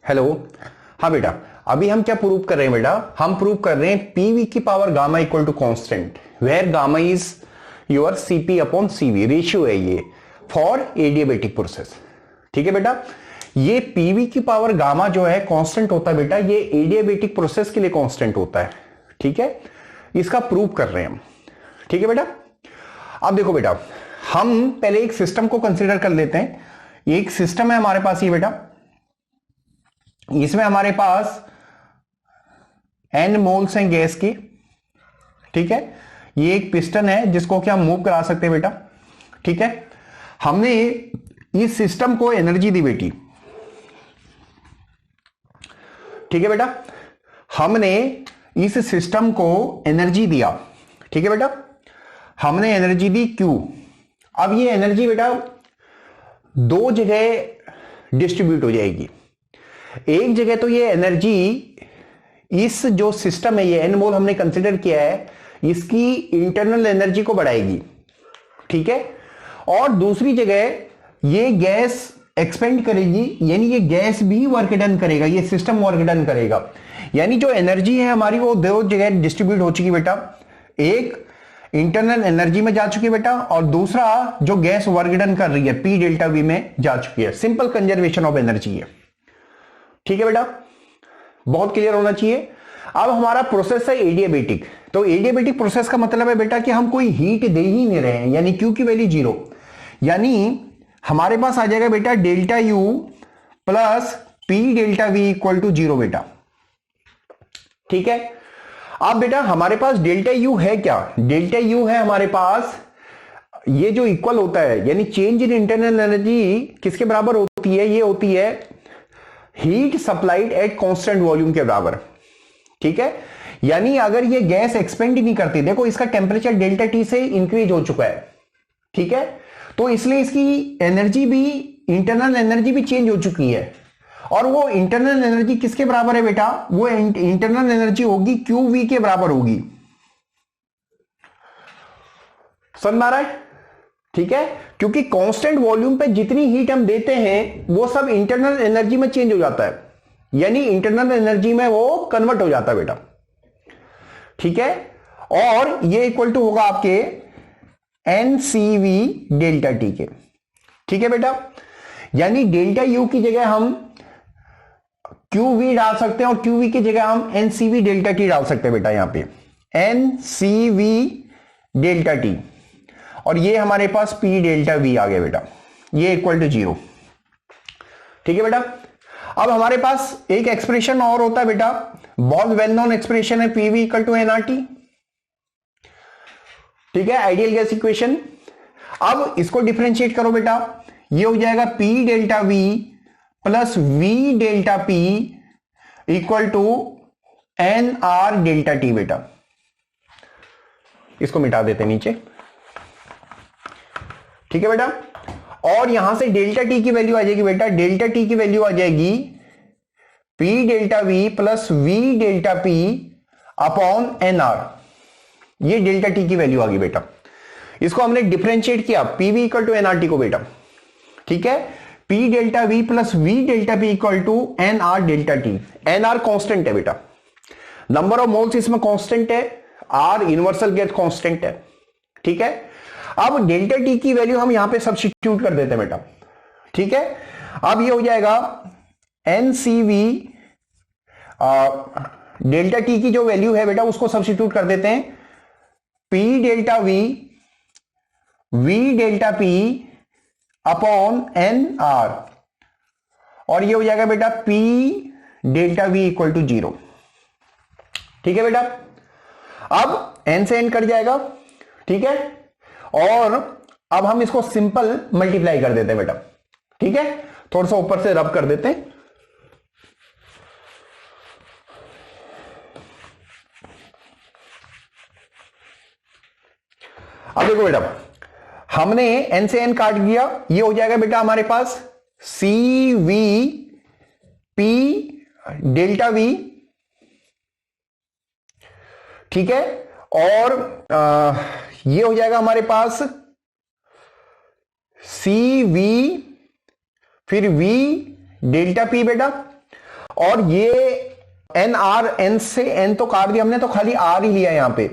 Hello. हाँ बेटा, अभी हम क्या प्रूव कर रहे हैं बेटा? हम प्रूव कर रहे हैं पीवी की power gamma equal to constant, where gamma is your CP upon CV, ratio है ये फॉर एडियाबेटिक प्रोसेस। ठीक है बेटा, ये पीवी की पावर गामा जो है कांस्टेंट होता है बेटा, ये एडियाबेटिक प्रोसेस के लिए कांस्टेंट होता है। ठीक है, इसका प्रूव कर रहे हैं हम। ठीक है बेटा, अब देखो बेटा, हम पहले एक सिस्टम को कंसीडर कर लेते हैं। एक सिस्टम है हमारे पास ये बेटा, इसमें हमारे पास n मोल्स हैं गैस की। ठीक है, ये एक पिस्टन है जिसको कि हम मूव करा सकते हैं बेटा। ठीक है, हमने इस सिस्टम को एनर्जी दी बेटी। ठीक है बेटा, हमने इस सिस्टम को एनर्जी दिया। ठीक है बेटा, हमने एनर्जी दी Q। अब ये एनर्जी बेटा दो जगह डिस्ट्रीब्यूट हो जाएगी। एक जगह तो ये एनर्जी इस जो सिस्टम है, ये एन मोल हमने कंसिडर किया है, इसकी इंटरनल एनर्जी को बढ़ाएगी। ठीक है, और दूसरी जगह ये गैस एक्सपेंड करेगी, यानी ये गैस भी वर्क डन करेगा, ये सिस्टम वर्क डन करेगा। यानी जो एनर्जी है हमारी वो दो जगह डिस्ट्रीब्यूट हो चुकी बेटा। एक इंटरनल एनर्जी में जा चुकी है बेटा, और दूसरा जो गैस वर्क डन कर रही है पी डेल्टा वी में जा चुकी है। सिंपल कंजर्वेशन ऑफ एनर्जी है। ठीक है बेटा, बहुत क्लियर होना चाहिए। अब हमारा प्रोसेस है एडियाबेटिक। तो एडियाबेटिक प्रोसेस का मतलब है बेटा कि हम कोई हीट दे ही नहीं रहे हैं, यानी क्यू की वैल्यू 0, यानी हमारे पास आ जाएगा बेटा delta U plus P delta V equal to 0 बेटा। ठीक है, अब बेटा हमारे पास डेल्टा यू है क्या? डेल्टा यू है हमारे पास ये जो इक्वल होता है, यानी चेंज इन इंटरनल एनर्जी किसके बराबर होती है? ये होती है heat supplied at constant volume के बराबर। ठीक है, यानी अगर ये गैस एक्सपेंड ही नहीं करती, देखो इसका टेम्परेचर डेल्टा टी से इंक्रीज हो चुका है। ठीक है, तो इसलिए इसकी एनर्जी भी, इंटरनल एनर्जी भी चेंज हो चुकी है। और वो इंटरनल एनर्जी किसके बराबर है बेटा? वो इंटरनल एनर्जी होगी क्यू वी के बराबर होगी। समझ में आ रहा है? ठीक है, क्योंकि कांस्टेंट वॉल्यूम पे जितनी हीट हम देते हैं वो सब इंटरनल एनर्जी में चेंज हो जाता है, यानी इंटरनल एनर्जी में वो कन्वर्ट हो जाता है बेटा। ठीक है, और ये इक्वल टू होगा आपके एनसीवी डेल्टा टी के। ठीक है बेटा, यानी डेल्टा यू की जगह हम क्यू वी डाल सकते हैं और क्यू वी की जगह हम एनसीवी डेल्टा टी डाल सकते हैं बेटा। यहां पे एनसीवी डेल्टा टी, और ये हमारे पास पी डेल्टा वी आ गया बेटा, ये इक्वल टू 0। ठीक है बेटा, अब हमारे पास एक एक्सप्रेशन और होता है बेटा, बहुत वेल नोन एक्सप्रेशन है, पीवी इक्वल टू एनआरटी। ठीक है, आइडियल गैस इक्वेशन। अब इसको डिफरेंशिएट करो बेटा, ये हो जाएगा P delta V plus V delta P equal to N R delta T बेटा। इसको मिटा देते नीचे। ठीक है बेटा, और यहां से डेल्टा टी की वैल्यू आ जाएगी बेटा, डेल्टा टी की वैल्यू आ जाएगी P delta V plus V delta P upon N R. ये डेल्टा टी की वैल्यू आ गई बेटा। इसको हमने डिफरेंशिएट किया PV equal to NR T को बेटा। ठीक है, P delta V plus V delta P equal to N R delta T. N R constant है बेटा, नंबर ऑफ मोल्स इसमें कॉन्स्टेंट है, आर यूनिवर्सल गैस कॉन्स्टेंट है। ठीक है, अब डेल्टा टी की वैल्यू हम यहां पे सब्स्टिट्यूट कर देते हैं बेटा। ठीक है, अब ये हो जाएगा एनसीवी, डेल्टा टी की जो वैल्यू है बेटा उसको सब्स्टिट्यूट कर देते हैं P delta V V delta P upon N R, और ये हो जाएगा बेटा P delta V equal to 0। ठीक है बेटा, अब एन से एन कट जाएगा। ठीक है, और अब हम इसको सिंपल मल्टीप्लाई कर देते हैं बेटा। ठीक है, थोड़ा सा ऊपर से रब कर देते हैं। अब देखो बेटा, हमने एन से एन काट दिया, ये हो जाएगा बेटा हमारे पास सी वी पी डेल्टा वी। ठीक है, और ये हो जाएगा हमारे पास सी वी फिर वी डेल्टा पी बेटा, और ये एन आर, एन से एन तो काट दिया हमने, तो खाली आर ही लिया यहां पे,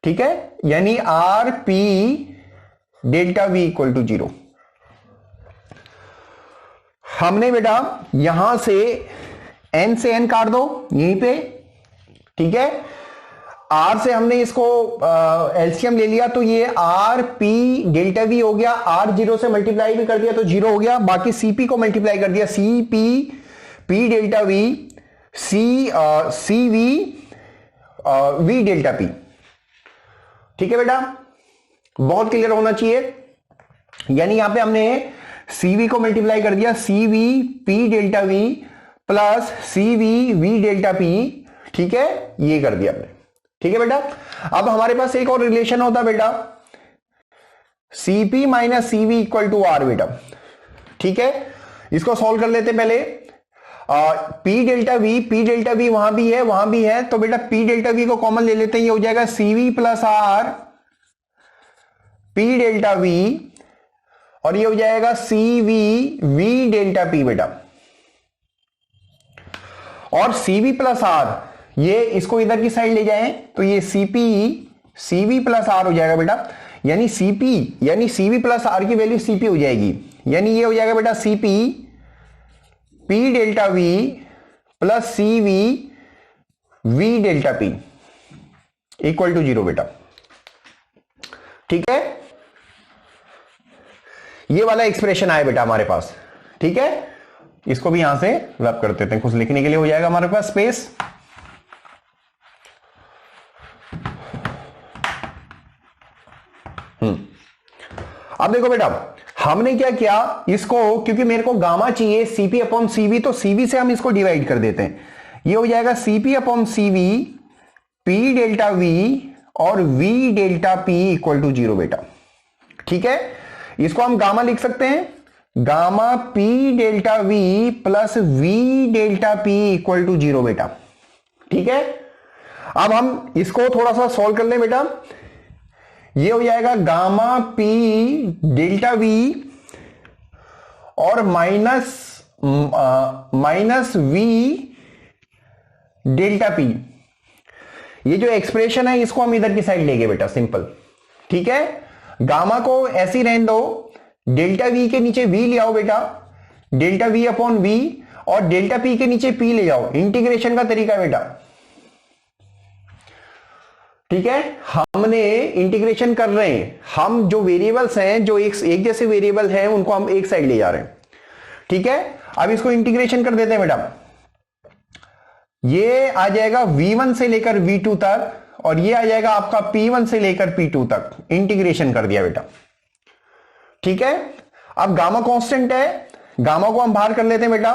ठीक है, यानी R P delta V equal to 0। हमने बेटा यहां से एन से एन काट दो यहीं पे, ठीक है, आर से हमने इसको एलसीएम ले लिया, तो ये आर पी डेल्टा वी हो गया, आर 0 से मल्टीप्लाई भी कर दिया तो 0 हो गया, बाकी सीपी को मल्टीप्लाई कर दिया, C P P delta V C V V delta P, ठीक है बेटा, बहुत क्लियर होना चाहिए। यानी यहां पे हमने सीवी को मल्टीप्लाई कर दिया, CV P delta V plus CV V delta P, ठीक है, ये कर दिया हमने, ठीक है बेटा। अब हमारे पास एक और रिलेशन होता बेटा, CP minus CV equal to R बेटा, ठीक है, इसको सॉल्व कर लेते पहले। पी डेल्टा वी वहां भी है, तो बेटा पी डेल्टा वी को कॉमन ले लेते हैं, ये हो जाएगा CV plus are P delta V, और ये हो जाएगा सीवी वी डेल्टा पी बेटा, और सीवी प्लस आर, ये इसको इधर की साइड ले जाएं तो ये सीपी सीवी प्लस आर हो जाएगा बेटा, यानी सीपी यानी सीवी प्लस आर की वैल्यू सीपी हो जाएगी, यानी ये हो जाएगा बेटा CP P delta V plus CV V delta P equal to 0 बेटा, ठीक है, ये वाला एक्सप्रेशन आया बेटा हमारे पास, ठीक है। इसको भी यहां से रब कर देते हैं, कुछ लिखने के लिए हो जाएगा हमारे पास स्पेस। अब देखो बेटा हमने क्या किया, इसको क्योंकि मेरे को गामा चाहिए सीपी अपॉन सीवी, तो सीवी से हम इसको डिवाइड कर देते हैं, ये हो जाएगा CP upon CV P delta V और V delta P equal to 0 बेटा, ठीक है। इसको हम गामा लिख सकते हैं, gamma P delta V plus V delta P equal to 0 बेटा, ठीक है। अब हम इसको थोड़ा सा सॉल्व कर लें बेटा, ये हो जाएगा गामा पी डेल्टा वी और माइनस वी डेल्टा पी, ये जो एक्सप्रेशन है इसको हम इधर की साइड लेंगे बेटा, सिंपल, ठीक है। गामा को ऐसे ही रहने दो, डेल्टा वी के नीचे वी ले आओ बेटा, डेल्टा वी अपॉन वी, और डेल्टा पी के नीचे पी ले जाओ, इंटीग्रेशन का तरीका बेटा, ठीक है। हमने इंटीग्रेशन कर रहे हैं, हम जो वेरिएबल्स हैं जो एक जैसे वेरिएबल हैं उनको हम एक साइड ले जा रहे हैं, ठीक है। अब इसको इंटीग्रेशन कर देते हैं बेटा, ये आ जाएगा v1 से लेकर v2 तक, और ये आ जाएगा आपका p1 से लेकर p2 तक, इंटीग्रेशन कर दिया बेटा, ठीक है। अब गामा कांस्टेंट है, गामा को हम बाहर कर लेते हैं बेटा,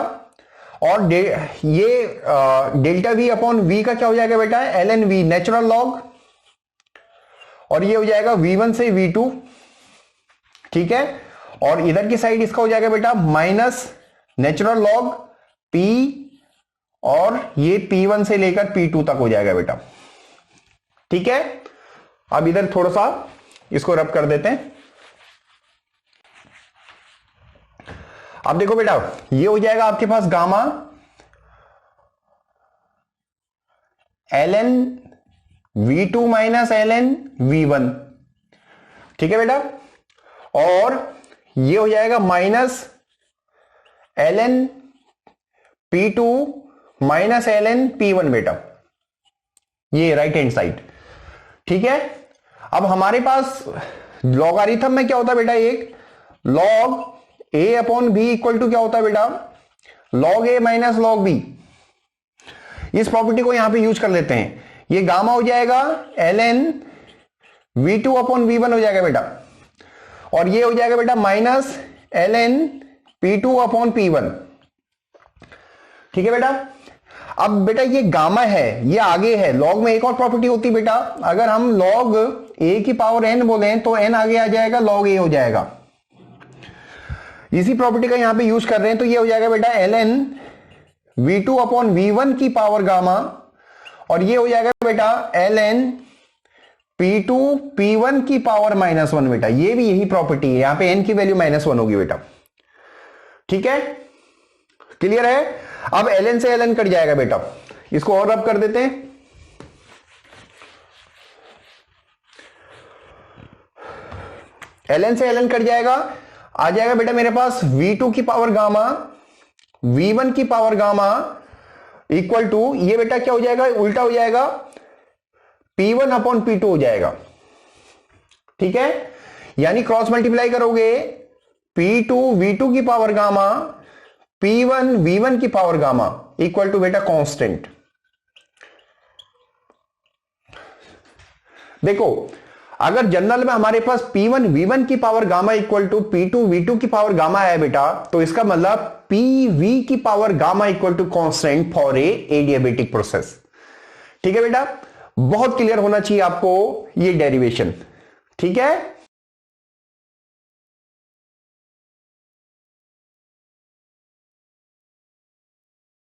और ये डेल्टा वी अपॉन वी का क्या हो जाएगा बेटा, ln v नेचुरल लॉग, और ये हो जाएगा v1 से v2, ठीक है, और इधर की साइड इसका हो जाएगा बेटा माइनस नेचुरल लॉग p, और ये p1 से लेकर p2 तक हो जाएगा बेटा, ठीक है। अब इधर थोड़ा सा इसको रब कर देते हैं। अब देखो बेटा ये हो जाएगा आपके पास gamma ln v2 minus ln v1, ठीक है बेटा, और ये हो जाएगा minus ln p2 minus ln p1 बेटा, ये राइट हैंड साइड, ठीक है। अब हमारे पास लॉगरिथम में क्या होता है बेटा, एक log a upon b equal to क्या होता है बेटा, log a minus log b। इस प्रॉपर्टी को यहां पे यूज कर लेते हैं, ये गामा हो जाएगा ln v2 अपॉन v1 हो जाएगा बेटा, और ये हो जाएगा बेटा minus ln p2 upon p1, ठीक है बेटा। अब बेटा ये गामा है, ये आगे है, लॉग में एक और प्रॉपर्टी होती है बेटा, अगर हम लॉग a की पावर n बोले तो n आगे आ जाएगा, लॉग a हो जाएगा, इसी प्रॉपर्टी का यहां पे यूज कर रहे हैं, तो ये हो जाएगा बेटा ln v2 अपॉन v1 की पावर गामा, और ये हो जाएगा बेटा ln p2 p1 की पावर -1 बेटा, ये भी यही प्रॉपर्टी है, यहां पे n की वैल्यू -1 होगी बेटा, ठीक है, क्लियर है? अब ln से ln कट जाएगा बेटा, इसको और रब कर देते हैं। ln से ln कट जाएगा, आ जाएगा बेटा मेरे पास v2 की पावर गामा v1 की पावर गामा इक्वल टू, ये बेटा क्या हो जाएगा, उल्टा हो जाएगा, P1 अपॉन P2 हो जाएगा। ठीक है, यानी क्रॉस मल्टीप्लाई करोगे P2 V2 की पावर गामा P1 V1 की पावर गामा इक्वल टू बेटा कांस्टेंट। देखो अगर जनरल में हमारे पास P1 V1 की power gamma equal to P2 V2 की पावर गामा है बेटा, तो इसका मतलब PV की power gamma equal to constant for a adiabatic process. ठीक है बेटा, बहुत क्लियर होना चाहिए आपको ये डेरिवेशन। ठीक है।